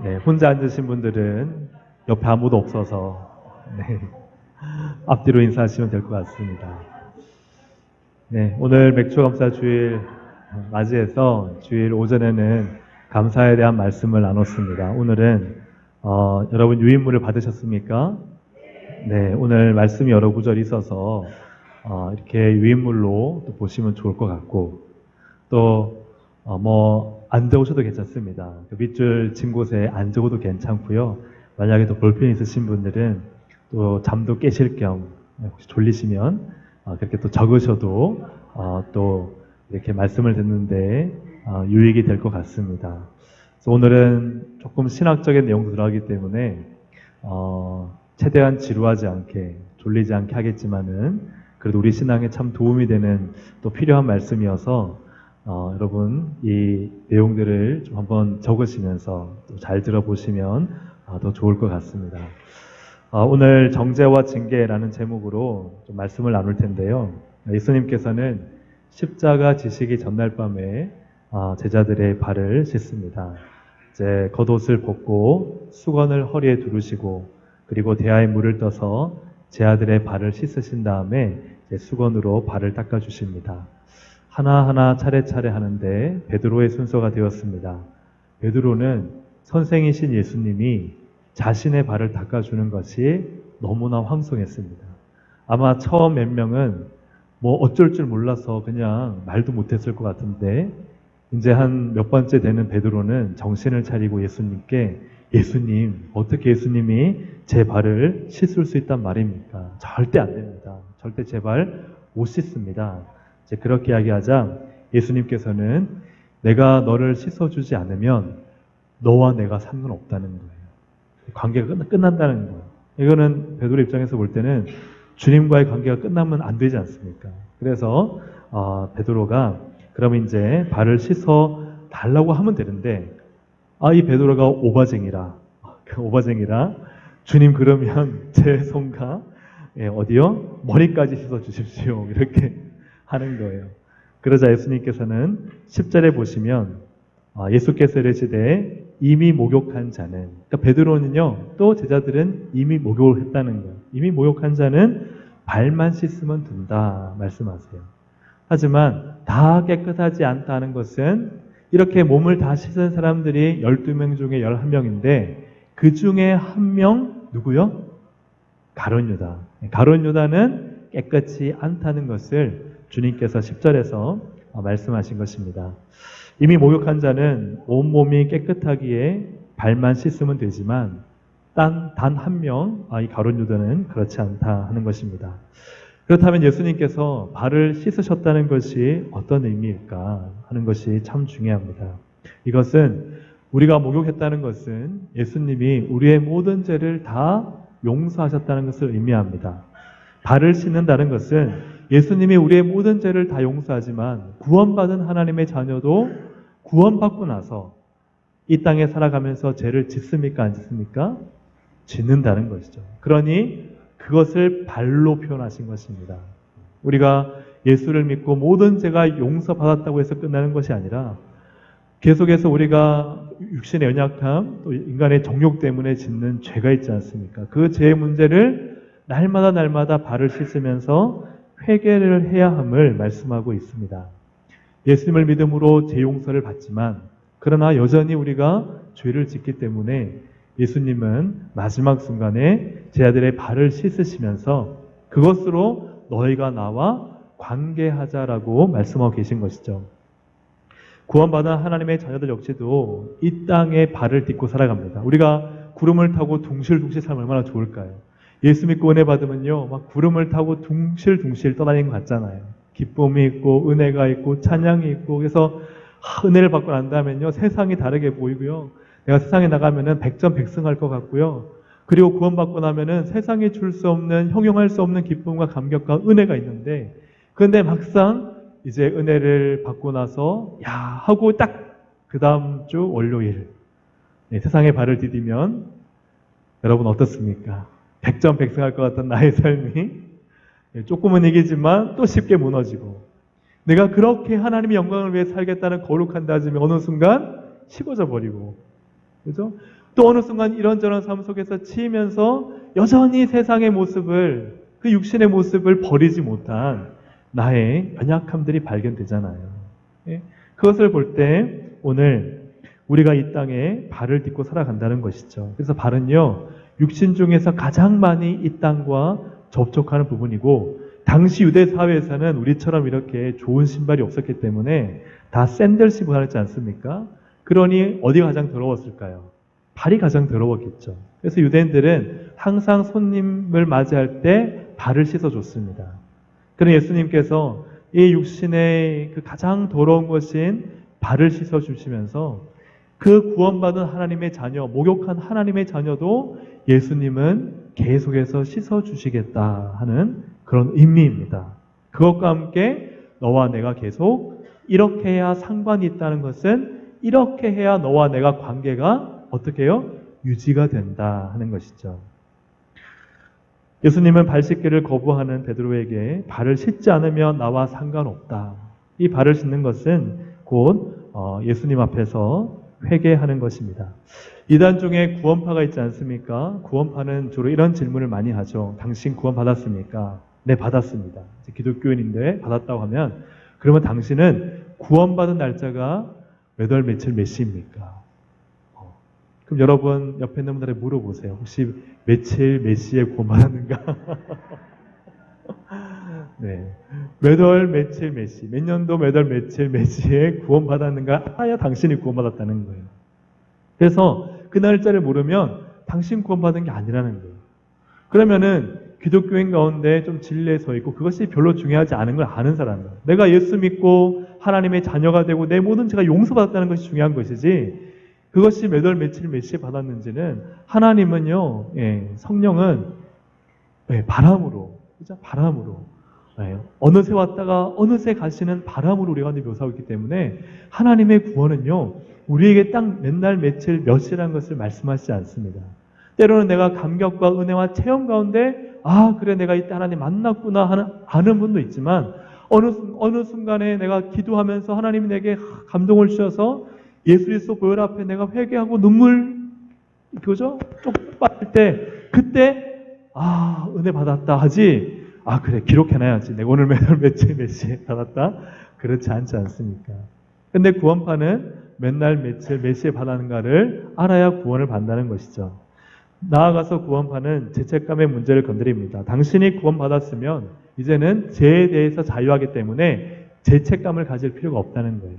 네, 혼자 앉으신 분들은 옆에 아무도 없어서 네, 앞뒤로 인사하시면 될 것 같습니다. 네, 오늘 맥주감사 주일 맞이해서 주일 오전에는 감사에 대한 말씀을 나눴습니다. 오늘은 여러분 유인물을 받으셨습니까? 네, 오늘 말씀이 여러 구절이 있어서 이렇게 유인물로 또 보시면 좋을 것 같고 또 안 적으셔도 괜찮습니다. 그 밑줄 친 곳에 안 적어도 괜찮고요. 만약에 또 볼펜이 있으신 분들은 또 잠도 깨실 겸 혹시 졸리시면 그렇게 또 적으셔도 또 이렇게 말씀을 듣는데 유익이 될 것 같습니다. 그래서 오늘은 조금 신학적인 내용도 들어가기 때문에 최대한 지루하지 않게 졸리지 않게 하겠지만은 그래도 우리 신앙에 참 도움이 되는 또 필요한 말씀이어서 여러분 이 내용들을 좀 한번 적으시면서 또 잘 들어보시면 더 좋을 것 같습니다. 오늘 정죄와 징계라는 제목으로 좀 말씀을 나눌 텐데요. 예수님께서는 십자가 지시기 전날 밤에 제자들의 발을 씻습니다. 이제 겉옷을 벗고 수건을 허리에 두르시고 그리고 대야에 물을 떠서 제 아들의 발을 씻으신 다음에 수건으로 발을 닦아 주십니다. 하나하나 차례차례 하는데 베드로의 순서가 되었습니다. 베드로는 선생이신 예수님이 자신의 발을 닦아주는 것이 너무나 황송했습니다. 아마 처음 몇 명은 어쩔 줄 몰라서 그냥 말도 못했을 것 같은데 이제 한 몇 번째 되는 베드로는 정신을 차리고 예수님께 예수님, 어떻게 예수님이 제 발을 씻을 수 있단 말입니까? 절대 안 됩니다. 절대 제 발 못 씻습니다. 이제 그렇게 이야기하자 예수님께서는 내가 너를 씻어주지 않으면 너와 내가 상관없다는 거예요. 관계가 끝난다는 거예요. 이거는 베드로 입장에서 볼 때는 주님과의 관계가 끝나면 안 되지 않습니까? 그래서 베드로가 그러면 이제 발을 씻어 달라고 하면 되는데 이 베드로가 오바쟁이라 주님 그러면 제 손과 어디요? 머리까지 씻어 주십시오. 이렇게 하는 거예요. 그러자 예수님께서는 10절에 보시면 예수께서 이르시되 이미 목욕한 자는 그러니까 베드로는요 또 제자들은 이미 목욕을 했다는 거예요. 이미 목욕한 자는 발만 씻으면 된다 말씀하세요. 하지만 다 깨끗하지 않다는 것은 이렇게 몸을 다 씻은 사람들이 12명 중에 11명인데 그 중에 한 명 누구요? 가룟 유다. 가룟 유다는 깨끗이 않다는 것을 주님께서 10절에서 말씀하신 것입니다. 이미 목욕한 자는 온몸이 깨끗하기에 발만 씻으면 되지만 단 한 명, 이 가룟 유다는 그렇지 않다 하는 것입니다. 그렇다면 예수님께서 발을 씻으셨다는 것이 어떤 의미일까 하는 것이 참 중요합니다. 이것은 우리가 목욕했다는 것은 예수님이 우리의 모든 죄를 다 용서하셨다는 것을 의미합니다. 발을 씻는다는 것은 예수님이 우리의 모든 죄를 다 용서하지만 구원받은 하나님의 자녀도 구원받고 나서 이 땅에 살아가면서 죄를 짓습니까? 안 짓습니까? 짓는다는 것이죠. 그러니 그것을 발로 표현하신 것입니다. 우리가 예수를 믿고 모든 죄가 용서받았다고 해서 끝나는 것이 아니라 계속해서 우리가 육신의 연약함, 또 인간의 정욕 때문에 짓는 죄가 있지 않습니까? 그 죄의 문제를 날마다 발을 씻으면서 회개를 해야 함을 말씀하고 있습니다. 예수님을 믿음으로 죄 용서를 받지만 그러나 여전히 우리가 죄를 짓기 때문에 예수님은 마지막 순간에 제 아들의 발을 씻으시면서 그것으로 너희가 나와 관계하자라고 말씀하고 계신 것이죠. 구원받은 하나님의 자녀들 역시도 이 땅에 발을 딛고 살아갑니다. 우리가 구름을 타고 둥실둥실 살면 얼마나 좋을까요? 예수 믿고 은혜 받으면요, 막 구름을 타고 둥실둥실 떠다니는 것 같잖아요. 기쁨이 있고 은혜가 있고 찬양이 있고 그래서 은혜를 받고 난 다음에는요 세상이 다르게 보이고요. 내가 세상에 나가면은 백전백승할 것 같고요. 그리고 구원받고 나면은 세상에 줄 수 없는 형용할 수 없는 기쁨과 감격과 은혜가 있는데 그런데 막상 이제 은혜를 받고 나서 하고 딱 그 다음 주 월요일 세상에 발을 디디면 여러분 어떻습니까? 백전백승할 것 같던 나의 삶이 조금은 이기지만 또 쉽게 무너지고 내가 그렇게 하나님의 영광을 위해 살겠다는 거룩한 다짐이 어느 순간 식어져 버리고 그죠? 또 어느 순간 이런저런 삶 속에서 치이면서 여전히 세상의 모습을, 그 육신의 모습을 버리지 못한 나의 연약함들이 발견되잖아요. 예? 그것을 볼 때 오늘 우리가 이 땅에 발을 딛고 살아간다는 것이죠. 그래서 발은요, 육신 중에서 가장 많이 이 땅과 접촉하는 부분이고, 당시 유대 사회에서는 우리처럼 이렇게 좋은 신발이 없었기 때문에 다 샌들 신고 다녔지 않습니까? 그러니 어디가 가장 더러웠을까요? 발이 가장 더러웠겠죠. 그래서 유대인들은 항상 손님을 맞이할 때 발을 씻어줬습니다. 그런 예수님께서 이 육신의 그 가장 더러운 것인 발을 씻어주시면서 그 구원받은 하나님의 자녀, 목욕한 하나님의 자녀도 예수님은 계속해서 씻어주시겠다 하는 그런 의미입니다. 그것과 함께 너와 내가 계속 이렇게 해야 상관이 있다는 것은 이렇게 해야 너와 내가 관계가 어떻게 해요? 유지가 된다 하는 것이죠. 예수님은 발 씻기를 거부하는 베드로에게 발을 씻지 않으면 나와 상관없다. 이 발을 씻는 것은 곧 예수님 앞에서 회개하는 것입니다. 이단 중에 구원파가 있지 않습니까? 구원파는 주로 이런 질문을 많이 하죠. 당신 구원 받았습니까? 네, 받았습니다. 기독교인인데 받았다고 하면 그러면 당신은 구원받은 날짜가 몇 월 며칠 몇 시입니까? 그럼 여러분 옆에 있는 분들에게 물어보세요. 혹시 며칠 몇 시에 구원받았는가? 네. 몇 월 며칠 몇 시, 몇 년도 몇 월 며칠 몇 시에 구원받았는가 알아야 당신이 구원받았다는 거예요. 그래서 그 날짜를 모르면 당신 구원받은 게 아니라는 거예요. 그러면은 기독교인 가운데 좀 진리에 서 있고 그것이 별로 중요하지 않은 걸 아는 사람이에요. 내가 예수 믿고 하나님의 자녀가 되고 내 모든 죄가 용서받았다는 것이 중요한 것이지 그것이 몇 월 며칠 몇 시에 받았는지는 하나님은요, 성령은 바람으로, 그죠? 바람으로 어느새 왔다가 어느새 가시는 바람으로 우리 가운데 묘사하고 있기 때문에 하나님의 구원은요, 우리에게 딱 맨날 며칠 몇 시라는 것을 말씀하시지 않습니다. 때로는 내가 감격과 은혜와 체험 가운데 그래 내가 이때 하나님 만났구나 하는 분도 있지만 어느 순간에 내가 기도하면서 하나님이 내게 감동을 주셔서 예수 그리스도 보혈 앞에 내가 회개하고 눈물 그죠? 쪽 빠질 때 그때 은혜 받았다 하지 그래 기록해놔야지 내가 오늘 며칠 몇 시에 받았다 그렇지 않지 않습니까? 근데 구원파는 맨날 며칠 몇 시에 받았는가를 알아야 구원을 받는다는 것이죠. 나아가서 구원파는 죄책감의 문제를 건드립니다. 당신이 구원받았으면 이제는 죄에 대해서 자유하기 때문에 죄책감을 가질 필요가 없다는 거예요.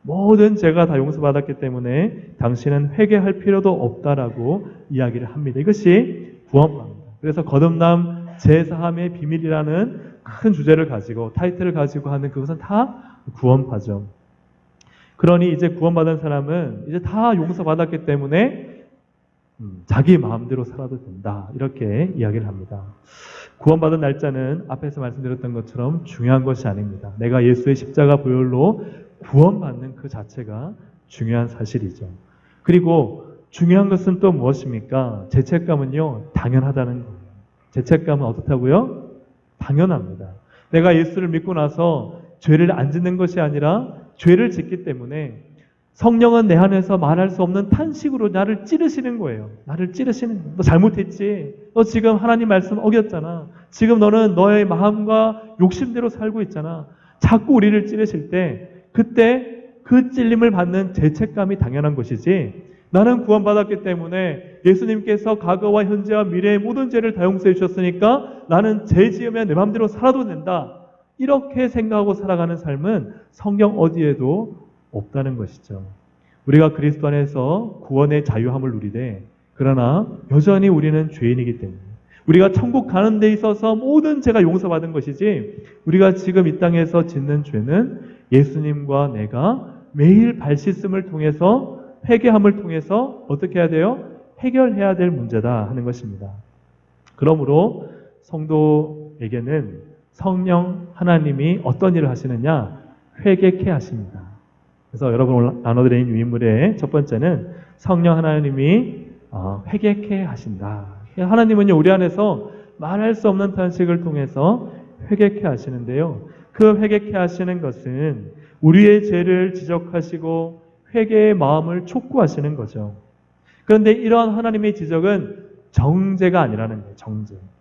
모든 죄가 다 용서받았기 때문에 당신은 회개할 필요도 없다라고 이야기를 합니다. 이것이 구원파입니다. 그래서 거듭남 제사함의 비밀이라는 큰 주제를 가지고 타이틀을 가지고 하는 그것은 다 구원파죠. 그러니 이제 구원받은 사람은 이제 다 용서받았기 때문에 자기 마음대로 살아도 된다. 이렇게 이야기를 합니다. 구원받은 날짜는 앞에서 말씀드렸던 것처럼 중요한 것이 아닙니다. 내가 예수의 십자가 보혈로 구원받는 그 자체가 중요한 사실이죠. 그리고 중요한 것은 또 무엇입니까? 죄책감은요, 당연하다는 거예요. 죄책감은 어떻다고요? 당연합니다. 내가 예수를 믿고 나서 죄를 안 짓는 것이 아니라 죄를 짓기 때문에 성령은 내 안에서 말할 수 없는 탄식으로 나를 찌르시는 거예요. 나를 찌르시는 거예요. 너 잘못했지. 너 지금 하나님 말씀 어겼잖아. 지금 너는 너의 마음과 욕심대로 살고 있잖아. 자꾸 우리를 찌르실 때 그때 그 찔림을 받는 죄책감이 당연한 것이지 나는 구원받았기 때문에 예수님께서 과거와 현재와 미래의 모든 죄를 다 용서해 주셨으니까 나는 죄 지으면 내 마음대로 살아도 된다. 이렇게 생각하고 살아가는 삶은 성경 어디에도 없다는 것이죠. 우리가 그리스도 안에서 구원의 자유함을 누리되 그러나 여전히 우리는 죄인이기 때문에 우리가 천국 가는 데 있어서 모든 죄가 용서받은 것이지 우리가 지금 이 땅에서 짓는 죄는 예수님과 내가 매일 발 씻음을 통해서 회개함을 통해서 어떻게 해야 돼요? 해결해야 될 문제다 하는 것입니다. 그러므로 성도에게는 성령 하나님이 어떤 일을 하시느냐? 회개케 하십니다. 그래서 여러분 오늘 나눠드린 유인물의 첫 번째는 성령 하나님이 회개케 하신다. 하나님은요 우리 안에서 말할 수 없는 탄식을 통해서 회개케 하시는데요. 그 회개케 하시는 것은 우리의 죄를 지적하시고 회개의 마음을 촉구하시는 거죠. 그런데 이러한 하나님의 지적은 정죄가 아니라는 거예요.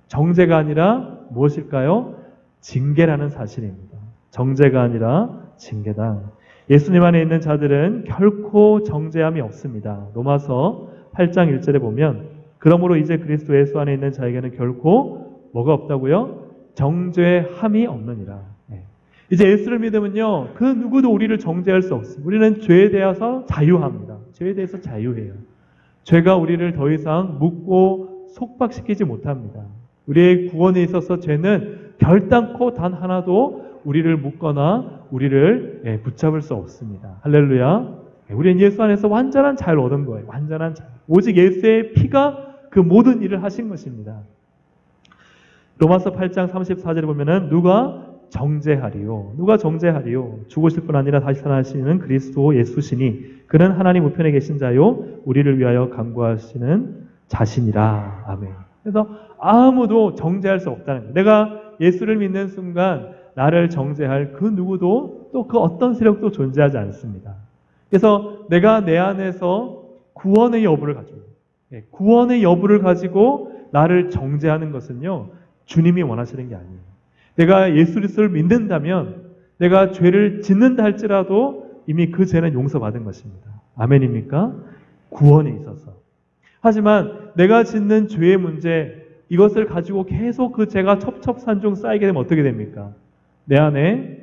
정죄가 아니라 무엇일까요? 징계라는 사실입니다. 정죄가 아니라 징계다. 예수님 안에 있는 자들은 결코 정죄함이 없습니다. 로마서 8장 1절에 보면 그러므로 이제 그리스도 예수 안에 있는 자에게는 결코 뭐가 없다고요? 정죄함이 없느니라. 이제 예수를 믿으면요, 그 누구도 우리를 정죄할 수 없습니다. 우리는 죄에 대해서 자유합니다. 죄에 대해서 자유해요. 죄가 우리를 더 이상 묶고 속박시키지 못합니다. 우리의 구원에 있어서 죄는 결단코 단 하나도 우리를 묶거나 우리를 붙잡을 수 없습니다. 할렐루야. 우리는 예수 안에서 완전한 자유를 얻은 거예요. 완전한 자유. 오직 예수의 피가 그 모든 일을 하신 것입니다. 로마서 8장 34절에 보면은 누가 정죄하리요. 누가 정죄하리요. 죽으실 뿐 아니라 다시 살아나시는 그리스도 예수시니 그는 하나님 우편에 계신 자요 우리를 위하여 간구하시는 자신이라. 아멘. 그래서 아무도 정죄할 수 없다는 거예요. 내가 예수를 믿는 순간 나를 정죄할 그 누구도 또 그 어떤 세력도 존재하지 않습니다. 그래서 내가 내 안에서 구원의 여부를 가지고 구원의 여부를 가지고 나를 정죄하는 것은요 주님이 원하시는 게 아니에요. 내가 예수 그리스도를 믿는다면 내가 죄를 짓는다 할지라도 이미 그 죄는 용서받은 것입니다. 아멘입니까? 구원에 있어서. 하지만 내가 짓는 죄의 문제 이것을 가지고 계속 그 죄가 첩첩산중 쌓이게 되면 어떻게 됩니까? 내 안에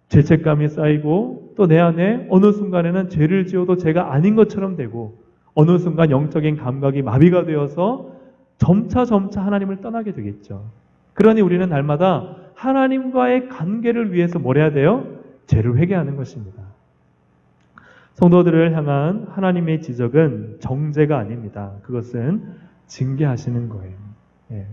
죄책감이 쌓이고 또 내 안에 어느 순간에는 죄를 지어도 죄가 아닌 것처럼 되고 어느 순간 영적인 감각이 마비가 되어서 점차 하나님을 떠나게 되겠죠. 그러니 우리는 날마다 하나님과의 관계를 위해서 뭘 해야 돼요? 죄를 회개하는 것입니다. 성도들을 향한 하나님의 지적은 정죄가 아닙니다. 그것은 징계하시는 거예요.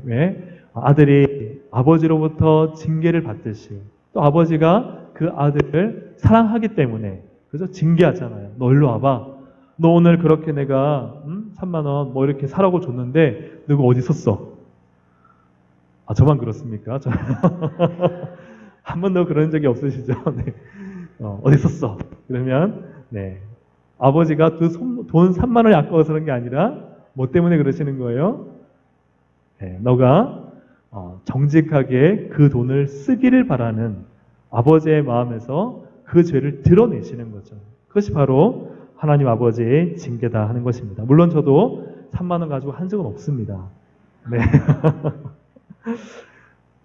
왜? 아들이 아버지로부터 징계를 받듯이 또 아버지가 그 아들을 사랑하기 때문에 그래서 징계하잖아요. 너 일로 와봐. 너 오늘 그렇게 내가 3만 원 뭐 이렇게 사라고 줬는데 너가 어디 있었어? 아, 저만 그렇습니까? 한 번도 그런 적이 없으시죠? 네. 어디 있었어? 그러면 아버지가 그 돈 3만 원이 아까워서 그런 게 아니라 뭐 때문에 그러시는 거예요? 너가 정직하게 그 돈을 쓰기를 바라는 아버지의 마음에서 그 죄를 드러내시는 거죠. 그것이 바로 하나님 아버지의 징계다 하는 것입니다. 물론 저도 3만 원 가지고 한 적은 없습니다. 네.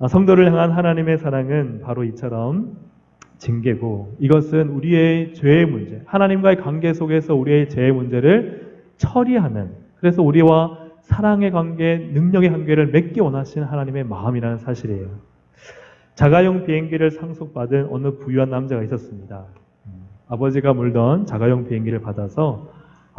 성도를 향한 하나님의 사랑은 바로 이처럼 징계고 이것은 우리의 죄의 문제, 하나님과의 관계 속에서 우리의 죄의 문제를 처리하는 그래서 우리와 사랑의 관계, 능력의 관계를 맺기 원하시는 하나님의 마음이라는 사실이에요. 자가용 비행기를 상속받은 어느 부유한 남자가 있었습니다. 아버지가 몰던 자가용 비행기를 받아서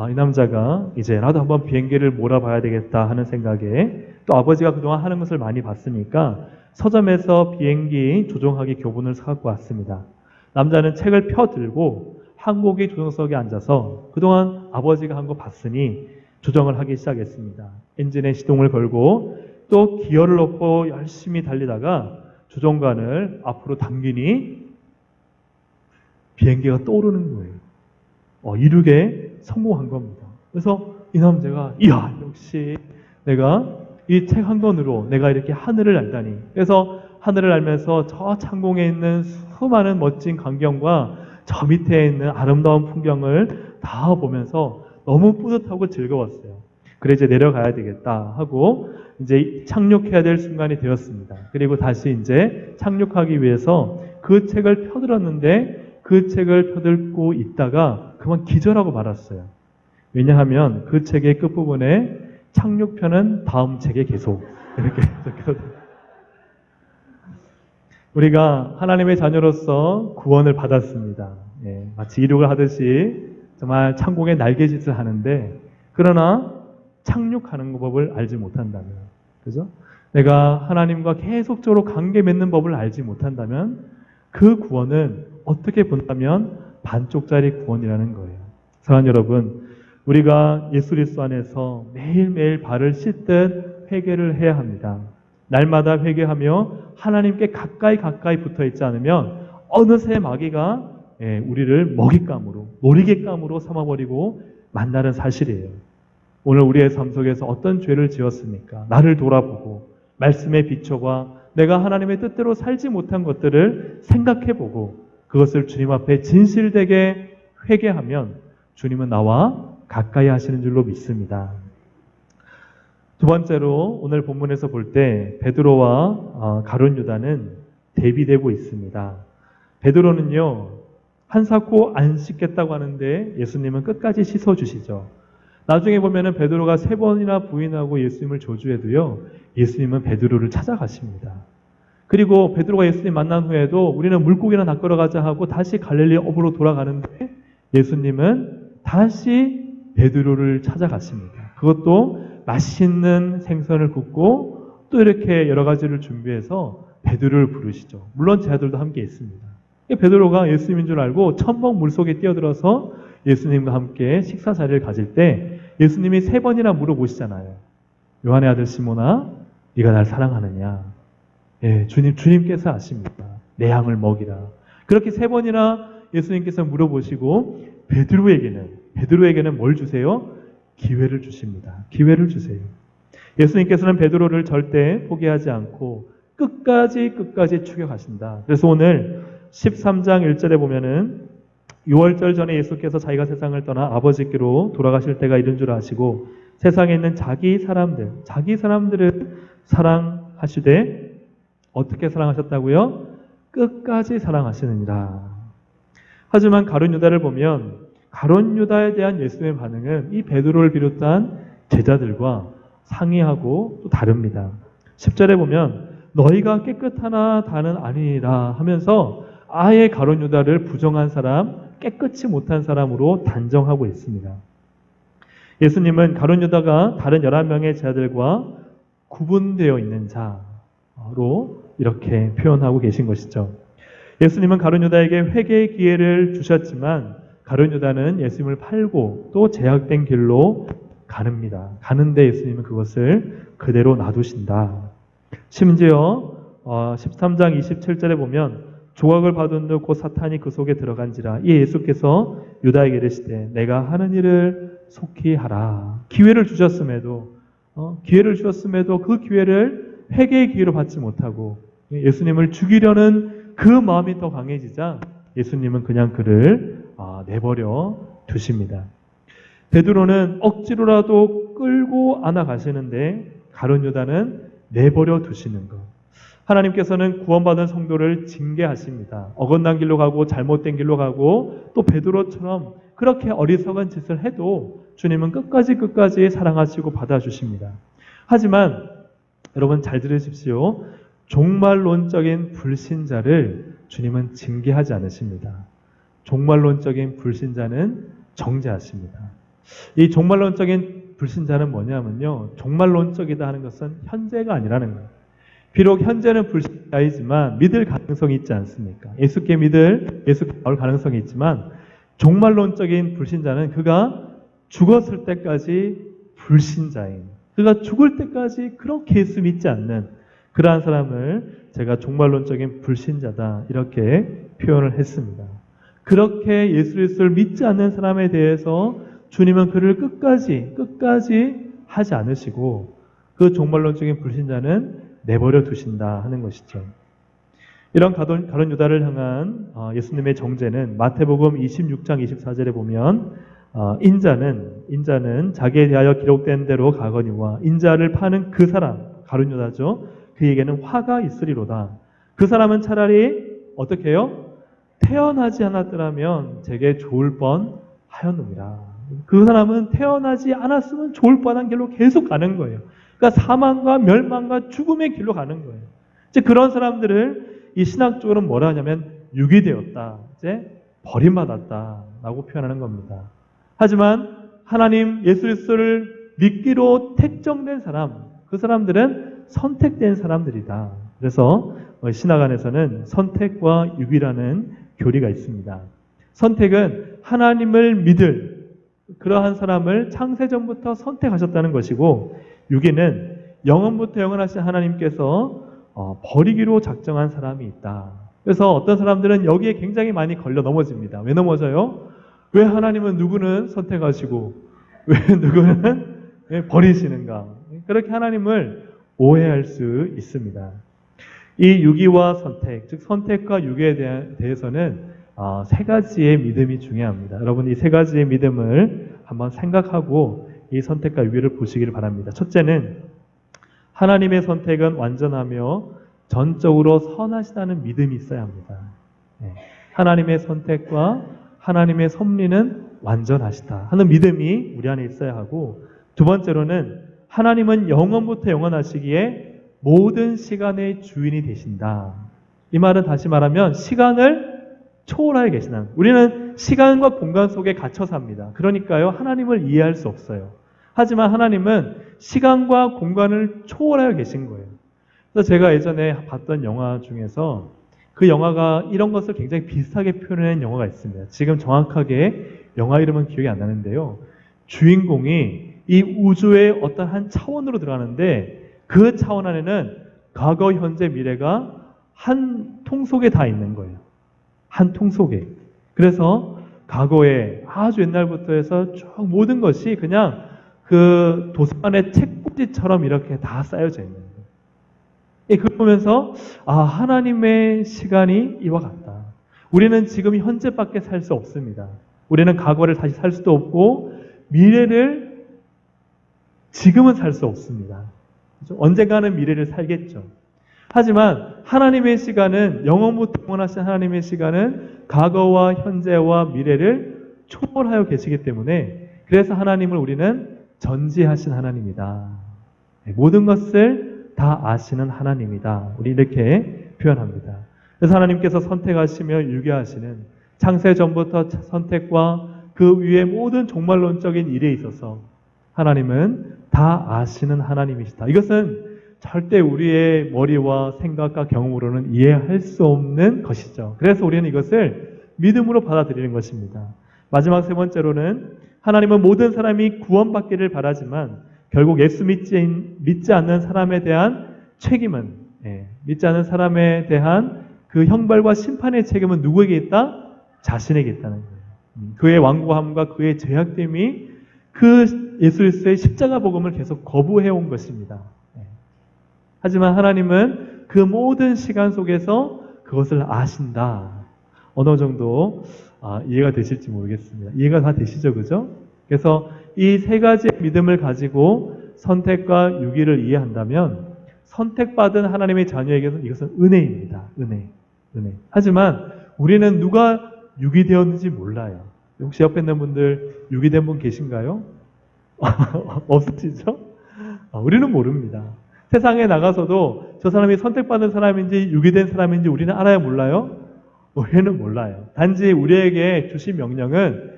이 남자가 이제 나도 한번 비행기를 몰아봐야 되겠다 하는 생각에 또 아버지가 그동안 하는 것을 많이 봤으니까 서점에서 비행기 조종하기 교본을 사갖고 왔습니다. 남자는 책을 펴들고 항공기 조종석에 앉아서 그동안 아버지가 한 거 봤으니 조정을 하기 시작했습니다. 엔진에 시동을 걸고 또 기어를 넣고 열심히 달리다가 조종관을 앞으로 당기니 비행기가 떠오르는 거예요. 이륙에 성공한 겁니다. 그래서 이 남자가 이야 역시 내가 이 책 한 권으로 내가 이렇게 하늘을 알다니. 그래서 하늘을 알면서 저 창공에 있는 수많은 멋진 광경과 저 밑에 있는 아름다운 풍경을 다 보면서 너무 뿌듯하고 즐거웠어요. 그래 이제 내려가야 되겠다 하고 이제 착륙해야 될 순간이 되었습니다. 그리고 다시 이제 착륙하기 위해서 그 책을 펴들었는데 그 책을 펴들고 있다가 그만 기절하고 말았어요. 왜냐하면 그 책의 끝부분에 착륙편은 다음 책에 계속 이렇게 적혀있어요. 우리가 하나님의 자녀로서 구원을 받았습니다. 마치 이륙을 하듯이 정말 창공에 날개짓을 하는데 그러나 착륙하는 법을 알지 못한다면 그죠? 내가 하나님과 계속적으로 관계 맺는 법을 알지 못한다면 그 구원은 어떻게 본다면 반쪽짜리 구원이라는 거예요. 사랑하는 여러분, 우리가 예수 그리스도 안에서 매일매일 발을 씻듯 회개를 해야 합니다. 날마다 회개하며 하나님께 가까이 붙어 있지 않으면 어느새 마귀가 우리를 먹잇감으로, 놀이개감으로 삼아버리고 만나는 사실이에요. 오늘 우리의 삶 속에서 어떤 죄를 지었습니까? 나를 돌아보고 말씀에 비춰봐 내가 하나님의 뜻대로 살지 못한 것들을 생각해보고 그것을 주님 앞에 진실되게 회개하면 주님은 나와 가까이 하시는 줄로 믿습니다. 두 번째로 오늘 본문에서 볼 때 베드로와 가룟 유다는 대비되고 있습니다. 베드로는요 한사코 안 씻겠다고 하는데 예수님은 끝까지 씻어주시죠. 나중에 보면은 베드로가 3번이나 부인하고 예수님을 저주해도요 예수님은 베드로를 찾아가십니다. 그리고 베드로가 예수님 만난 후에도 우리는 물고기나 낚으러 가자 하고 다시 갈릴리 어부로 돌아가는데 예수님은 다시 베드로를 찾아갔습니다. 그것도 맛있는 생선을 굽고 또 이렇게 여러 가지를 준비해서 베드로를 부르시죠. 물론 제 아들도 함께 있습니다. 베드로가 예수님인 줄 알고 첨벙 물속에 뛰어들어서 예수님과 함께 식사 자리를 가질 때 예수님이 3번이나 물어보시잖아요. 요한의 아들 시몬아, 네가 날 사랑하느냐? 예, 주님께서 아십니다. 내 양을 먹이라. 그렇게 3번이나 예수님께서 물어보시고 베드로에게는 뭘 주세요? 기회를 주십니다. 기회를 주세요. 예수님께서는 베드로를 절대 포기하지 않고 끝까지 추격하신다. 그래서 오늘 13장 1절에 보면은 6월절 전에 예수께서 자기가 세상을 떠나 아버지께로 돌아가실 때가 이른 줄 아시고 세상에 있는 자기 사람들을 사랑하시되 어떻게 사랑하셨다고요? 끝까지 사랑하시느니라. 하지만 가룟 유다를 보면 가룟 유다에 대한 예수님의 반응은 이 베드로를 비롯한 제자들과 상이하고 또 다릅니다. 10절에 보면 너희가 깨끗하나 다는 아니니라 하면서 아예 가룟 유다를 부정한 사람, 깨끗이 못한 사람으로 단정하고 있습니다. 예수님은 가룟 유다가 다른 11명의 제자들과 구분되어 있는 자로 이렇게 표현하고 계신 것이죠. 예수님은 가룟 유다에게 회개의 기회를 주셨지만 가룟 유다는 예수님을 팔고 또 제약된 길로 가는데 예수님은 그것을 그대로 놔두신다. 심지어 13장 27절에 보면 조각을 받은 후 곧 사탄이 그 속에 들어간지라 이 예수께서 유다에게 이르시되 내가 하는 일을 속히 하라. 기회를 주셨음에도 그 기회를 회개의 기회로 받지 못하고 예수님을 죽이려는 그 마음이 더 강해지자 예수님은 그냥 그를 내버려 두십니다. 베드로는 억지로라도 끌고 안아 가시는데 가룟 유다는 내버려 두시는 것. 하나님께서는 구원받은 성도를 징계하십니다. 어긋난 길로 가고 잘못된 길로 가고 또 베드로처럼 그렇게 어리석은 짓을 해도 주님은 끝까지 사랑하시고 받아주십니다. 하지만 여러분 잘 들으십시오. 종말론적인 불신자를 주님은 징계하지 않으십니다. 종말론적인 불신자는 정죄하십니다. 이 종말론적인 불신자는 뭐냐면요. 종말론적이다 하는 것은 현재가 아니라는 거예요. 비록 현재는 불신자이지만 믿을 가능성이 있지 않습니까? 예수께 나올 가능성이 있지만 종말론적인 불신자는 그가 죽었을 때까지 불신자인, 그가 죽을 때까지 그렇게 예수 믿지 않는 그러한 사람을 제가 종말론적인 불신자다 이렇게 표현을 했습니다. 그렇게 예수 그리스도를 믿지 않는 사람에 대해서 주님은 그를 끝까지 하지 않으시고 그 종말론적인 불신자는 내버려 두신다 하는 것이죠. 이런 가룟 유다를 향한 예수님의 정죄는 마태복음 26장 24절에 보면 인자는 자기에 대하여 기록된 대로 가거니와 인자를 파는 그 사람, 가룟 유다죠. 그에게는 화가 있으리로다. 그 사람은 차라리 어떻게 해요? 태어나지 않았더라면 제게 좋을 뻔하였느니라. 그 사람은 태어나지 않았으면 좋을 뻔한 길로 계속 가는 거예요. 그러니까 사망과 멸망과 죽음의 길로 가는 거예요. 이제 그런 사람들을 이 신학적으로는 뭐라 하냐면 유기되었다. 이제 버림받았다라고 표현하는 겁니다. 하지만 하나님 예수 그리스도를 믿기로 택정된 사람, 그 사람들은 선택된 사람들이다. 그래서 신학 안에서는 선택과 유기라는 교리가 있습니다. 선택은 하나님을 믿을 그러한 사람을 창세전부터 선택하셨다는 것이고, 유기는 영원부터 영원하신 하나님께서 버리기로 작정한 사람이 있다. 그래서 어떤 사람들은 여기에 굉장히 많이 걸려 넘어집니다. 왜 넘어져요? 왜 하나님은 누구는 선택하시고 왜 누구는 버리시는가? 그렇게 하나님을 오해할 수 있습니다. 이 유기와 선택, 즉 선택과 유기에 대해서는 세 가지의 믿음이 중요합니다. 여러분 이 세 가지의 믿음을 한번 생각하고 이 선택과 유기를 보시기를 바랍니다. 첫째는 하나님의 선택은 완전하며 전적으로 선하시다는 믿음이 있어야 합니다. 하나님의 선택과 하나님의 섭리는 완전하시다 하는 믿음이 우리 안에 있어야 하고, 두 번째로는 하나님은 영원부터 영원하시기에 모든 시간의 주인이 되신다. 이 말은 다시 말하면 시간을 초월하여 계시다. 우리는 시간과 공간 속에 갇혀 삽니다. 그러니까요 하나님을 이해할 수 없어요. 하지만 하나님은 시간과 공간을 초월하여 계신 거예요. 그래서 제가 예전에 봤던 영화 중에서 그 영화가 이런 것을 굉장히 비슷하게 표현한 영화가 있습니다. 지금 정확하게 영화 이름은 기억이 안 나는데요. 주인공이 이 우주의 어떤 한 차원으로 들어가는데 그 차원 안에는 과거, 현재, 미래가 한 통 속에 다 있는 거예요. 한 통 속에. 그래서 과거에 아주 옛날부터 해서 쭉 모든 것이 그냥 그 도서관의 책꽂이처럼 이렇게 다 쌓여져 있는 거예요. 그걸 보면서 하나님의 시간이 이와 같다. 우리는 지금 현재밖에 살 수 없습니다. 우리는 과거를 다시 살 수도 없고 미래를 지금은 살 수 없습니다. 그렇죠? 언젠가는 미래를 살겠죠. 하지만 하나님의 시간은 영원부터 영원하신 하나님의 시간은 과거와 현재와 미래를 초월하여 계시기 때문에 그래서 하나님을 우리는 전지하신 하나님이다. 모든 것을 다 아시는 하나님이다. 우리 이렇게 표현합니다. 그래서 하나님께서 선택하시며 유기하시는 창세 전부터 선택과 그 위에 모든 종말론적인 일에 있어서 하나님은 다 아시는 하나님이시다. 이것은 절대 우리의 머리와 생각과 경험으로는 이해할 수 없는 것이죠. 그래서 우리는 이것을 믿음으로 받아들이는 것입니다. 마지막 세 번째로는 하나님은 모든 사람이 구원받기를 바라지만 결국 예수 믿지 않는 사람에 대한 책임은 믿지 않는 사람에 대한 그 형벌과 심판의 책임은 누구에게 있다? 자신에게 있다는 거예요. 그의 완고함과 그의 죄악됨이 그 예수 그리스도의 십자가 복음을 계속 거부해온 것입니다. 하지만 하나님은 그 모든 시간 속에서 그것을 아신다. 어느 정도 이해가 되실지 모르겠습니다. 이해가 다 되시죠? 그죠? 그래서 이 세 가지의 믿음을 가지고 선택과 유기를 이해한다면 선택받은 하나님의 자녀에게는 이것은 은혜입니다. 은혜. 하지만 우리는 누가 유기되었는지 몰라요. 혹시 옆에 있는 분들 유기된 분 계신가요? 없으시죠? 우리는 모릅니다. 세상에 나가서도 저 사람이 선택받은 사람인지 유기된 사람인지 우리는 알아요? 몰라요? 우리는 몰라요. 단지 우리에게 주신 명령은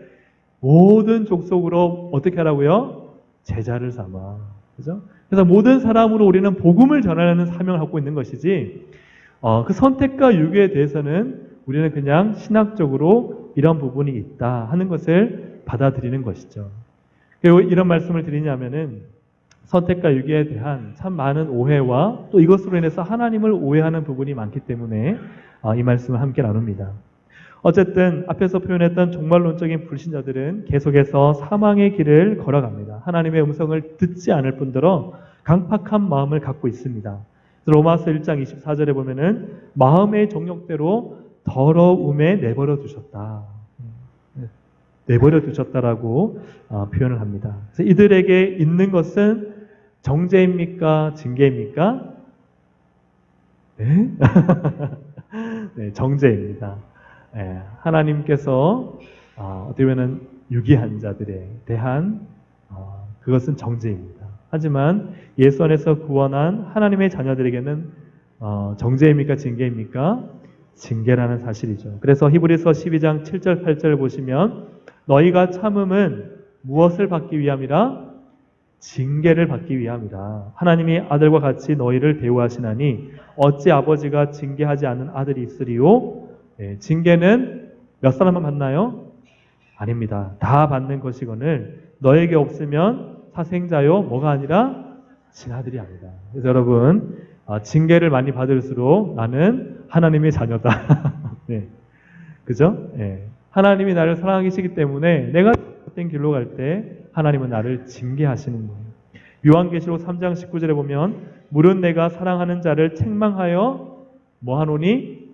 모든 족속으로 어떻게 하라고요? 제자를 삼아. 그죠? 그래서 모든 사람으로 우리는 복음을 전하는 사명을 갖고 있는 것이지 그 선택과 유기에 대해서는 우리는 그냥 신학적으로 이런 부분이 있다 하는 것을 받아들이는 것이죠. 그리고 이런 말씀을 드리냐면은 선택과 유기에 대한 참 많은 오해와 또 이것으로 인해서 하나님을 오해하는 부분이 많기 때문에 이 말씀을 함께 나눕니다. 어쨌든 앞에서 표현했던 종말론적인 불신자들은 계속해서 사망의 길을 걸어갑니다. 하나님의 음성을 듣지 않을 뿐더러 강팍한 마음을 갖고 있습니다. 로마서 1장 24절에 보면은 마음의 정욕대로 더러움에 내버려 두셨다. 내버려 두셨다라고 표현을 합니다. 그래서 이들에게 있는 것은 정죄입니까? 징계입니까? 네? 네, 정죄입니다. 네, 하나님께서 어떻게 보면 유기한 자들에 대한 그것은 정죄입니다. 하지만 예수 안에서 구원한 하나님의 자녀들에게는 정죄입니까? 징계입니까? 징계라는 사실이죠. 그래서 히브리서 12장 7절 8절을 보시면 너희가 참음은 무엇을 받기 위함이라? 징계를 받기 위함이라. 하나님이 아들과 같이 너희를 대우하시나니 어찌 아버지가 징계하지 않은 아들이 있으리요? 네, 징계는 몇 사람만 받나요? 아닙니다. 다 받는 것이거늘 너에게 없으면 사생자요 뭐가 아니라 친아들이 아니다. 그래서 여러분 징계를 많이 받을수록 나는 하나님의 자녀다. 네. 그죠? 네. 하나님이 나를 사랑하시기 때문에 내가 잘못된 길로 갈 때 하나님은 나를 징계하시는 거예요. 요한계시록 3장 19절에 보면 물은 내가 사랑하는 자를 책망하여 뭐하노니?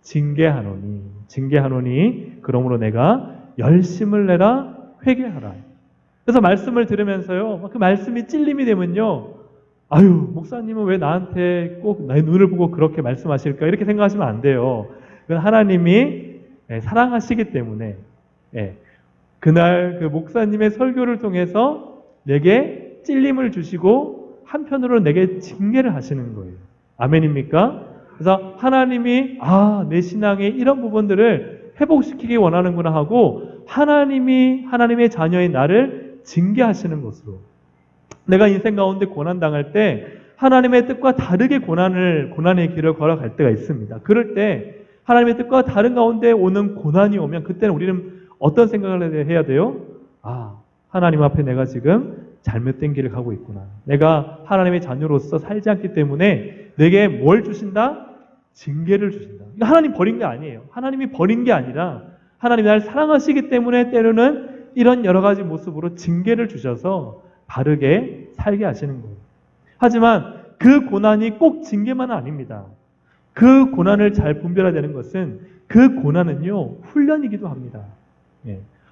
징계하노니 그러므로 내가 열심을 내라 회개하라. 그래서 말씀을 들으면서요, 그 말씀이 찔림이 되면요, 아유, 목사님은 왜 나한테 꼭 나의 눈을 보고 그렇게 말씀하실까? 이렇게 생각하시면 안 돼요. 그건 하나님이 사랑하시기 때문에, 그날 그 목사님의 설교를 통해서 내게 찔림을 주시고 한편으로 내게 징계를 하시는 거예요. 아멘입니까? 그래서 하나님이 내 신앙의 이런 부분들을 회복시키기 원하는구나 하고 하나님의 자녀인 나를 징계하시는 것으로, 내가 인생 가운데 고난당할 때 하나님의 뜻과 다르게 고난의 길을 걸어갈 때가 있습니다. 그럴 때 하나님의 뜻과 다른 가운데 오는 고난이 오면 그때는 우리는 어떤 생각을 해야 돼요? 하나님 앞에 내가 지금 잘못된 길을 가고 있구나. 내가 하나님의 자녀로서 살지 않기 때문에 내게 뭘 주신다? 징계를 주신다. 하나님 버린 게 아니에요. 하나님이 버린 게 아니라 하나님이 나를 사랑하시기 때문에 때로는 이런 여러 가지 모습으로 징계를 주셔서 바르게 살게 하시는 거예요. 하지만 그 고난이 꼭 징계만은 아닙니다. 그 고난을 잘 분별해야 되는 것은 그 고난은요, 훈련이기도 합니다.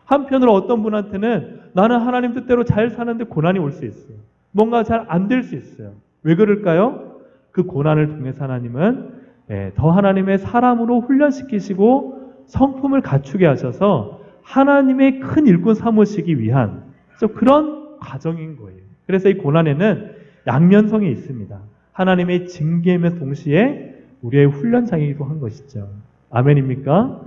한편으로 어떤 분한테는 나는 하나님 뜻대로 잘 사는데 고난이 올 수 있어요. 뭔가 잘 안 될 수 있어요. 왜 그럴까요? 그 고난을 통해서 하나님은 더 하나님의 사람으로 훈련시키시고 성품을 갖추게 하셔서 하나님의 큰 일꾼 삼으시기 위한 그런 과정인 거예요. 그래서 이 고난에는 양면성이 있습니다. 하나님의 징계이면서 동시에 우리의 훈련장이기도 한 것이죠. 아멘입니까?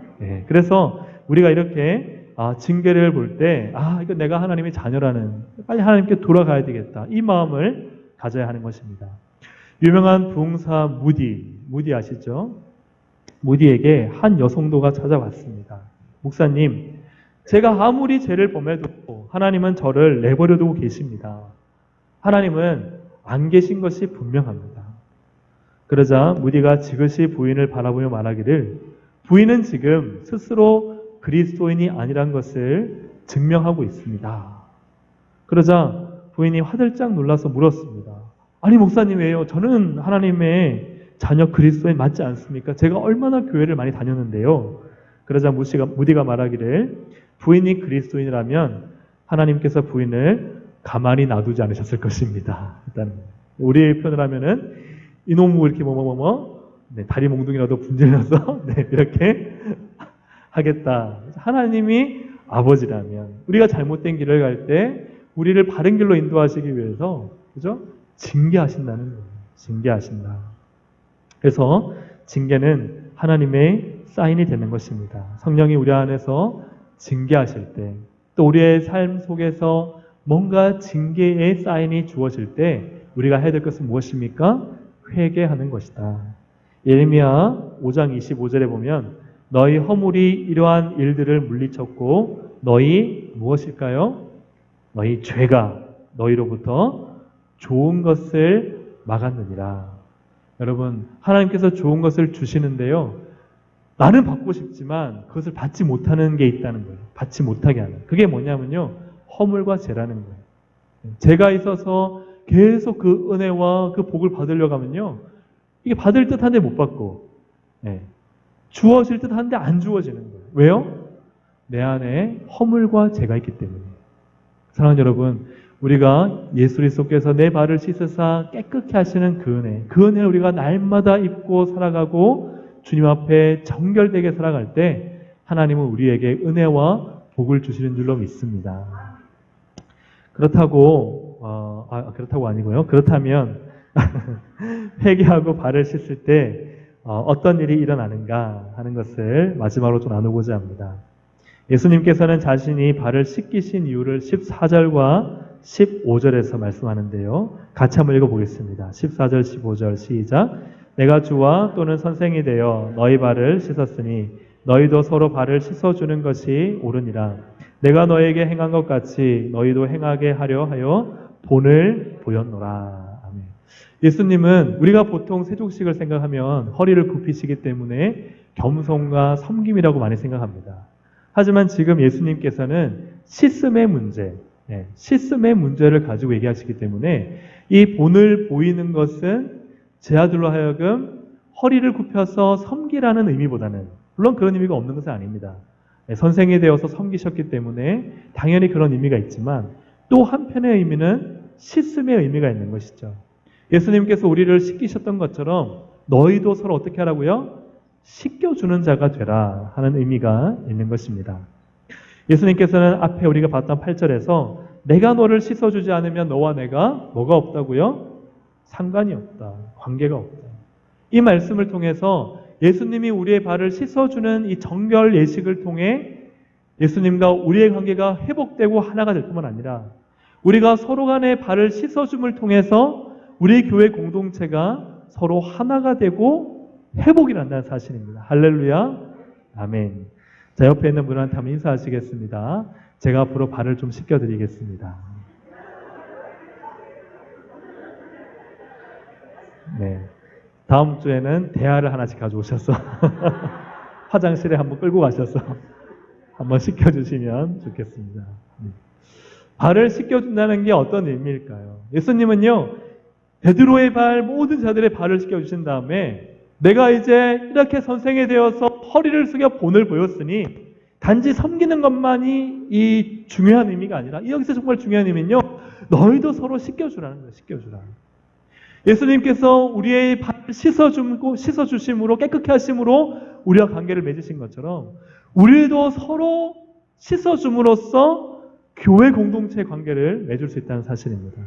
그래서 우리가 이렇게 징계를 볼 때 이거 내가 하나님의 자녀라는, 빨리 하나님께 돌아가야 되겠다, 이 마음을 가져야 하는 것입니다. 유명한 부흥사 무디 아시죠? 무디에게 한 여성도가 찾아왔습니다. 목사님, 제가 아무리 죄를 범해도 하나님은 저를 내버려 두고 계십니다. 하나님은 안 계신 것이 분명합니다. 그러자 무디가 지그시 부인을 바라보며 말하기를, 부인은 지금 스스로 그리스도인이 아니란 것을 증명하고 있습니다. 그러자 부인이 화들짝 놀라서 물었습니다. 아니 목사님, 왜요? 저는 하나님의 자녀 그리스도인 맞지 않습니까? 제가 얼마나 교회를 많이 다녔는데요. 그러자 무디가 말하기를, 부인이 그리스도인이라면 하나님께서 부인을 가만히 놔두지 않으셨을 것입니다. 일단 우리 표현을 하면은 이놈의 이렇게 다리 몽둥이라도 분질러서 이렇게 하겠다. 하나님이 아버지라면 우리가 잘못된 길을 갈 때 우리를 바른 길로 인도하시기 위해서, 그죠? 징계하신다는 거예요. 징계하신다. 그래서 징계는 하나님의 사인이 되는 것입니다. 성령이 우리 안에서 징계하실 때, 또 우리의 삶 속에서 뭔가 징계의 사인이 주어질 때 우리가 해야 될 것은 무엇입니까? 회개하는 것이다. 예레미야 5장 25절에 보면 너희 허물이 이러한 일들을 물리쳤고 너희 무엇일까요? 너희 죄가 너희로부터 좋은 것을 막았느니라. 여러분, 하나님께서 좋은 것을 주시는데요, 나는 받고 싶지만 그것을 받지 못하는 게 있다는 거예요. 받지 못하게 하는. 그게 뭐냐면요, 허물과 죄라는 거예요. 죄가 있어서 계속 그 은혜와 그 복을 받으려고 하면요, 이게 받을 듯한데 못 받고, 주어질 듯한데 안 주어지는 거예요. 왜요? 내 안에 허물과 죄가 있기 때문에. 사랑하는 여러분, 우리가 예수 그리스도께서 내 발을 씻으사 깨끗게 하시는 그 은혜를 우리가 날마다 입고 살아가고 주님 앞에 정결되게 살아갈 때 하나님은 우리에게 은혜와 복을 주시는 줄로 믿습니다. 그렇다고 아니고요. 그렇다면 회개하고 발을 씻을 때 어떤 일이 일어나는가 하는 것을 마지막으로 좀 나누고자 합니다. 예수님께서는 자신이 발을 씻기신 이유를 14절과 15절에서 말씀하는데요. 같이 한번 읽어보겠습니다. 14절, 15절 시작. 내가 주와 또는 선생이 되어 너희 발을 씻었으니 너희도 서로 발을 씻어주는 것이 옳으니라. 내가 너희에게 행한 것 같이 너희도 행하게 하려 하여 본을 보였노라. 아멘. 예수님은 우리가 보통 세족식을 생각하면 허리를 굽히시기 때문에 겸손과 섬김이라고 많이 생각합니다. 하지만 지금 예수님께서는 씻음의 문제, 시스템의 문제를 가지고 얘기하시기 때문에 이 본을 보이는 것은 제 아들로 하여금 허리를 굽혀서 섬기라는 의미보다는, 물론 그런 의미가 없는 것은 아닙니다. 선생이 되어서 섬기셨기 때문에 당연히 그런 의미가 있지만 또 한편의 의미는 시스템의 의미가 있는 것이죠. 예수님께서 우리를 씻기셨던 것처럼 너희도 서로 어떻게 하라고요? 씻겨주는 자가 되라 하는 의미가 있는 것입니다. 예수님께서는 앞에 우리가 봤던 8절에서 내가 너를 씻어주지 않으면 너와 내가 뭐가 없다고요? 상관이 없다. 관계가 없다. 이 말씀을 통해서 예수님이 우리의 발을 씻어주는 이 정결 예식을 통해 예수님과 우리의 관계가 회복되고 하나가 될 뿐만 아니라 우리가 서로 간의 발을 씻어줌을 통해서 우리 교회 공동체가 서로 하나가 되고 회복이 난다는 사실입니다. 할렐루야. 아멘. 자, 옆에 있는 분한테 한번 인사하시겠습니다. 제가 앞으로 발을 좀 씻겨드리겠습니다. 네. 다음 주에는 대야를 하나씩 가져오셔서 화장실에 한번 끌고 가셔서 한번 씻겨주시면 좋겠습니다. 발을 씻겨준다는 게 어떤 의미일까요? 예수님은요, 베드로의 발, 모든 자들의 발을 씻겨주신 다음에 내가 이제 이렇게 선생이 되어서 허리를 숙여 본을 보였으니 단지 섬기는 것만이 이 중요한 의미가 아니라 여기서 정말 중요한 의미는요, 너희도 서로 씻겨주라는 거예요. 씻겨주라. 예수님께서 우리의 발을 씻어주심으로 깨끗게 하심으로 우리와 관계를 맺으신 것처럼 우리도 서로 씻어줌으로써 교회 공동체 관계를 맺을 수 있다는 사실입니다.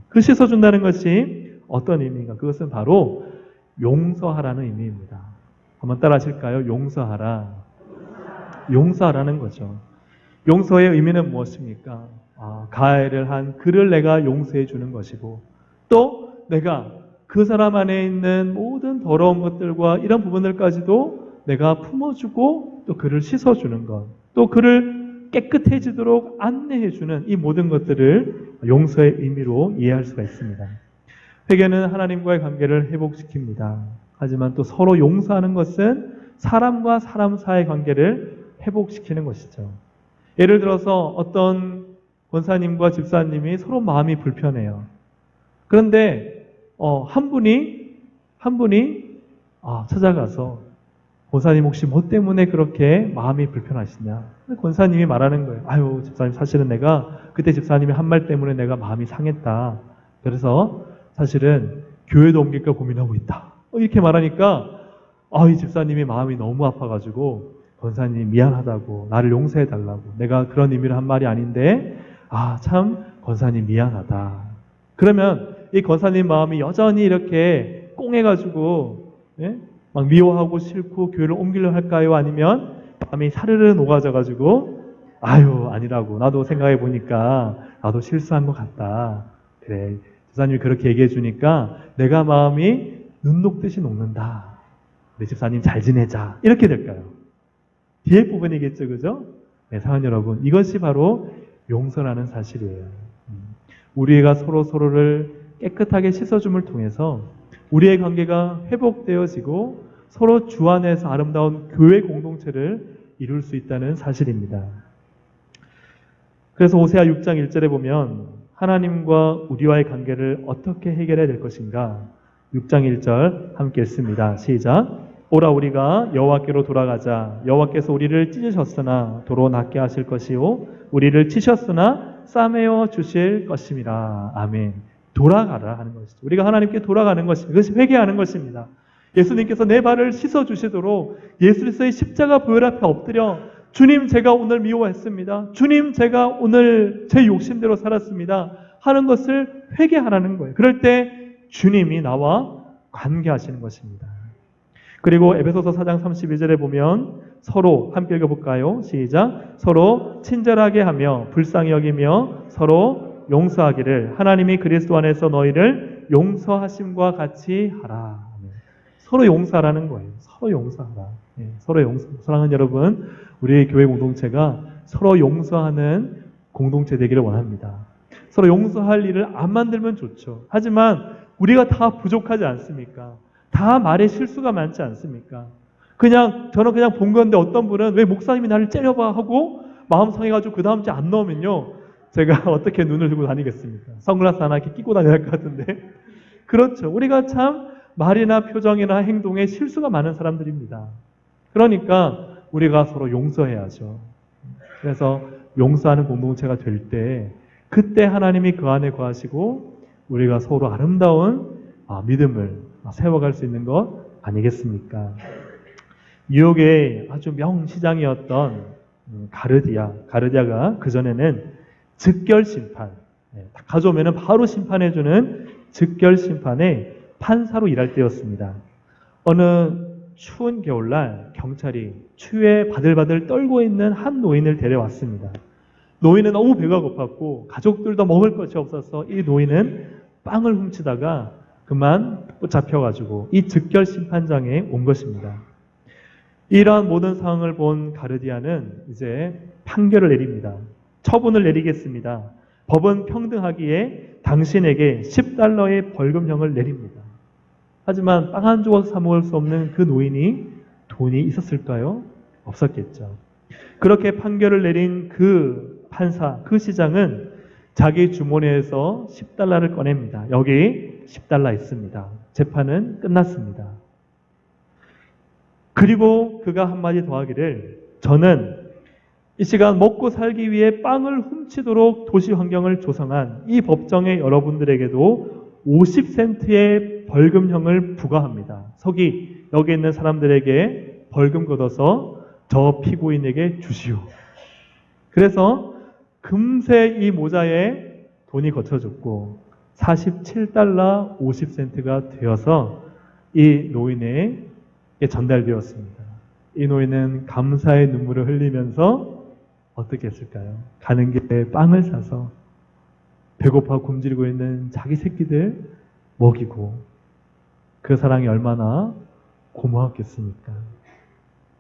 그 씻어준다는 것이 어떤 의미인가? 그것은 바로 용서하라는 의미입니다. 한번 따라 하실까요? 용서하라. 용서하라는 거죠. 용서의 의미는 무엇입니까? 가해를 한 그를 내가 용서해 주는 것이고 또 내가 그 사람 안에 있는 모든 더러운 것들과 이런 부분들까지도 내가 품어주고 또 그를 씻어주는 것, 또 그를 깨끗해지도록 안내해주는 이 모든 것들을 용서의 의미로 이해할 수가 있습니다. 회개는 하나님과의 관계를 회복시킵니다. 하지만 또 서로 용서하는 것은 사람과 사람 사이의 관계를 회복시키는 것이죠. 예를 들어서 어떤 권사님과 집사님이 서로 마음이 불편해요. 그런데 한 분이 찾아가서 권사님 혹시 뭐 때문에 그렇게 마음이 불편하시냐? 권사님이 말하는 거예요. 아유, 집사님, 사실은 내가 그때 집사님이 한 말 때문에 내가 마음이 상했다. 그래서 사실은 교회도 옮길까 고민하고 있다. 이렇게 말하니까 이 집사님이 마음이 너무 아파가지고 권사님 미안하다고, 나를 용서해달라고, 내가 그런 의미로 한 말이 아닌데 참 권사님 미안하다. 그러면 이 권사님 마음이 여전히 이렇게 꽁해가지고 막 미워하고 싫고 교회를 옮기려 할까요? 아니면 마음이 사르르 녹아져가지고 아니라고, 나도 생각해 보니까 나도 실수한 것 같다. 그래, 집사님이 그렇게 얘기해 주니까 내가 마음이 눈 녹듯이 녹는다. 우리 집사님 잘 지내자. 이렇게 될까요? 뒤에 부분이겠죠, 그죠? 네, 사랑하는 여러분, 이것이 바로 용서라는 사실이에요. 우리가 서로를 깨끗하게 씻어줌을 통해서 우리의 관계가 회복되어지고 서로 주 안에서 아름다운 교회 공동체를 이룰 수 있다는 사실입니다. 그래서 호세아 6장 1절에 보면 하나님과 우리와의 관계를 어떻게 해결해야 될 것인가? 6장 1절 함께 읽습니다. 시작. 오라 우리가 여호와께로 돌아가자. 여호와께서 우리를 찢으셨으나 도로 낫게 하실 것이요 우리를 치셨으나 싸매어 주실 것임이라. 아멘. 돌아가라 하는 것이죠. 우리가 하나님께 돌아가는 것입니다. 그것이 회개하는 것입니다. 예수님께서 내 발을 씻어주시도록 예수 그리스도의 십자가 보혈 앞에 엎드려 주님, 제가 오늘 미워했습니다. 주님, 제가 오늘 제 욕심대로 살았습니다. 하는 것을 회개하라는 거예요. 그럴 때 주님이 나와 관계하시는 것입니다. 그리고 에베소서 4장 32절에 보면 서로 함께 읽어볼까요? 시작. 서로 친절하게 하며 불쌍히 여기며 서로 용서하기를 하나님이 그리스도 안에서 너희를 용서하심과 같이 하라. 서로 용서하라는 거예요. 서로 용서하라. 서로 용서. 사랑하는 여러분, 우리 교회 공동체가 서로 용서하는 공동체 되기를 원합니다. 서로 용서할 일을 안 만들면 좋죠. 하지만 우리가 다 부족하지 않습니까? 다 말에 실수가 많지 않습니까? 저는 그냥 본 건데 어떤 분은 왜 목사님이 나를 째려봐 하고 마음 상해가지고 그 다음 주에 안 나오면요, 제가 어떻게 눈을 들고 다니겠습니까? 선글라스 하나 이렇게 끼고 다녀야 할 것 같은데. 그렇죠. 우리가 참 말이나 표정이나 행동에 실수가 많은 사람들입니다. 그러니까 우리가 서로 용서해야죠. 그래서 용서하는 공동체가 될 때 그때 하나님이 그 안에 거하시고 우리가 서로 아름다운 믿음을 세워갈 수 있는 것 아니겠습니까? 뉴욕의 아주 명시장이었던 가르디아가 그전에는 즉결 심판, 딱 가져오면 바로 심판해주는 즉결 심판의 판사로 일할 때였습니다. 어느 추운 겨울날 경찰이 추위에 바들바들 떨고 있는 한 노인을 데려왔습니다. 노인은 너무 배가 고팠고 가족들도 먹을 것이 없어서 이 노인은 빵을 훔치다가 그만 붙잡혀가지고 이 즉결 심판장에 온 것입니다. 이러한 모든 상황을 본 가르디아는 이제 판결을 내립니다. 처분을 내리겠습니다. 법은 평등하기에 당신에게 10달러의 벌금형을 내립니다. 하지만 빵 한 조각 사 먹을 수 없는 그 노인이 돈이 있었을까요? 없었겠죠. 그렇게 판결을 내린 그 판사, 그 시장은 자기 주머니에서 10달러를 꺼냅니다. 여기 10달러 있습니다. 재판은 끝났습니다. 그리고 그가 한마디 더 하기를, 저는 이 시간 먹고 살기 위해 빵을 훔치도록 도시 환경을 조성한 이 법정의 여러분들에게도 50센트의 벌금형을 부과합니다. 서기 여기 있는 사람들에게 벌금 걷어서 저 피고인에게 주시오. 그래서 금세 이 모자에 돈이 거쳐졌고 47달러 50센트가 되어서 이 노인에게 전달되었습니다. 이 노인은 감사의 눈물을 흘리면서 어떻게 했을까요? 가는 길에 빵을 사서 배고파 굶주리고 있는 자기 새끼들 먹이고, 그 사랑이 얼마나 고마웠겠습니까?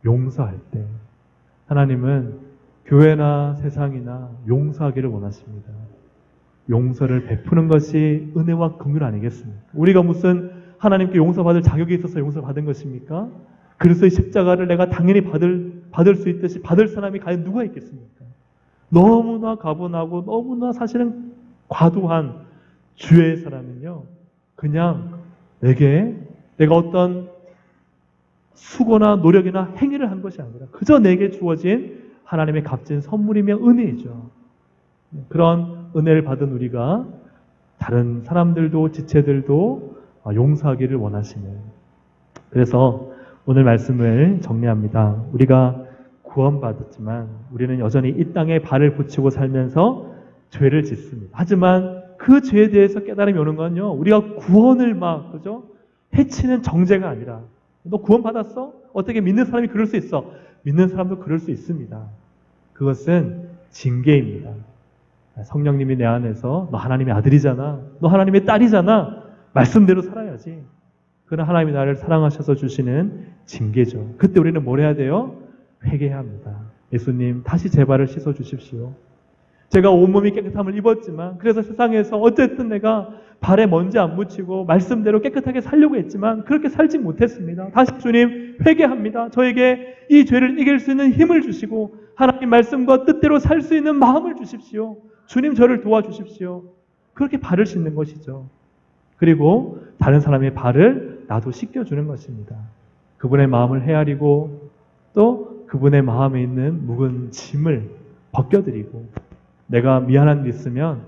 용서할 때 하나님은 교회나 세상이나 용서하기를 원하십니다. 용서를 베푸는 것이 은혜와 긍휼 아니겠습니까? 우리가 무슨 하나님께 용서받을 자격이 있어서 용서받은 것입니까? 그리스도의 십자가를 내가 당연히 받을 수 있듯이 받을 사람이 과연 누가 있겠습니까? 너무나 가분하고 너무나 사실은 과도한 죄의 사람은요, 그냥 내가 어떤 수고나 노력이나 행위를 한 것이 아니라 그저 내게 주어진 하나님의 값진 선물이며 은혜이죠. 그런 은혜를 받은 우리가 다른 사람들도 지체들도 용서하기를 원하시는, 그래서 오늘 말씀을 정리합니다. 우리가 구원받았지만 우리는 여전히 이 땅에 발을 붙이고 살면서 죄를 짓습니다. 하지만 그 죄에 대해서 깨달음이 오는 건요, 우리가 구원을 그죠? 해치는 정죄가 아니라, 너 구원받았어? 어떻게 믿는 사람이 그럴 수 있어? 믿는 사람도 그럴 수 있습니다. 그것은 징계입니다. 성령님이 내 안에서 너 하나님의 아들이잖아, 너 하나님의 딸이잖아, 말씀대로 살아야지. 그러나 하나님이 나를 사랑하셔서 주시는 징계죠. 그때 우리는 뭘 해야 돼요? 회개해야 합니다. 예수님, 다시 제 발을 씻어 주십시오. 제가 온몸이 깨끗함을 입었지만, 그래서 세상에서 어쨌든 내가 발에 먼지 안 묻히고 말씀대로 깨끗하게 살려고 했지만 그렇게 살지 못했습니다. 다시 주님 회개합니다. 저에게 이 죄를 이길 수 있는 힘을 주시고 하나님 말씀과 뜻대로 살 수 있는 마음을 주십시오. 주님, 저를 도와주십시오. 그렇게 발을 씻는 것이죠. 그리고 다른 사람의 발을 나도 씻겨주는 것입니다. 그분의 마음을 헤아리고 또 그분의 마음에 있는 묵은 짐을 벗겨드리고, 내가 미안한 일 있으면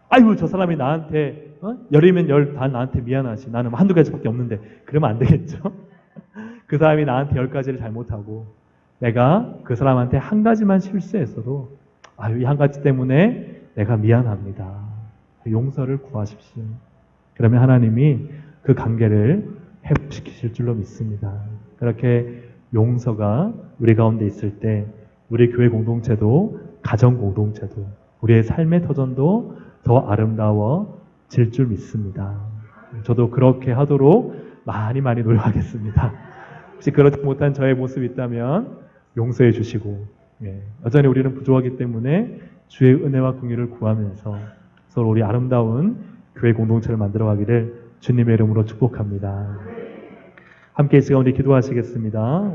아이고 저 사람이 나한테 열이면 열 다 나한테 미안하지, 나는 한두 가지밖에 없는데, 그러면 안 되겠죠. 그 사람이 나한테 10가지를 잘못하고 내가 그 사람한테 한 가지만 실수했어도 이 한 가지 때문에 내가 미안합니다, 용서를 구하십시오. 그러면 하나님이 그 관계를 회복시키실 줄로 믿습니다. 그렇게 용서가 우리 가운데 있을 때 우리 교회 공동체도 가정 공동체도 우리의 삶의 터전도 더 아름다워질 줄 믿습니다. 저도 그렇게 하도록 많이 노력하겠습니다. 혹시 그렇지 못한 저의 모습이 있다면 용서해 주시고, 여전히 우리는 부족하기 때문에 주의 은혜와 긍휼을 구하면서 서로 우리 아름다운 교회 공동체를 만들어가기를 주님의 이름으로 축복합니다. 함께 이 시간 우리 기도하시겠습니다.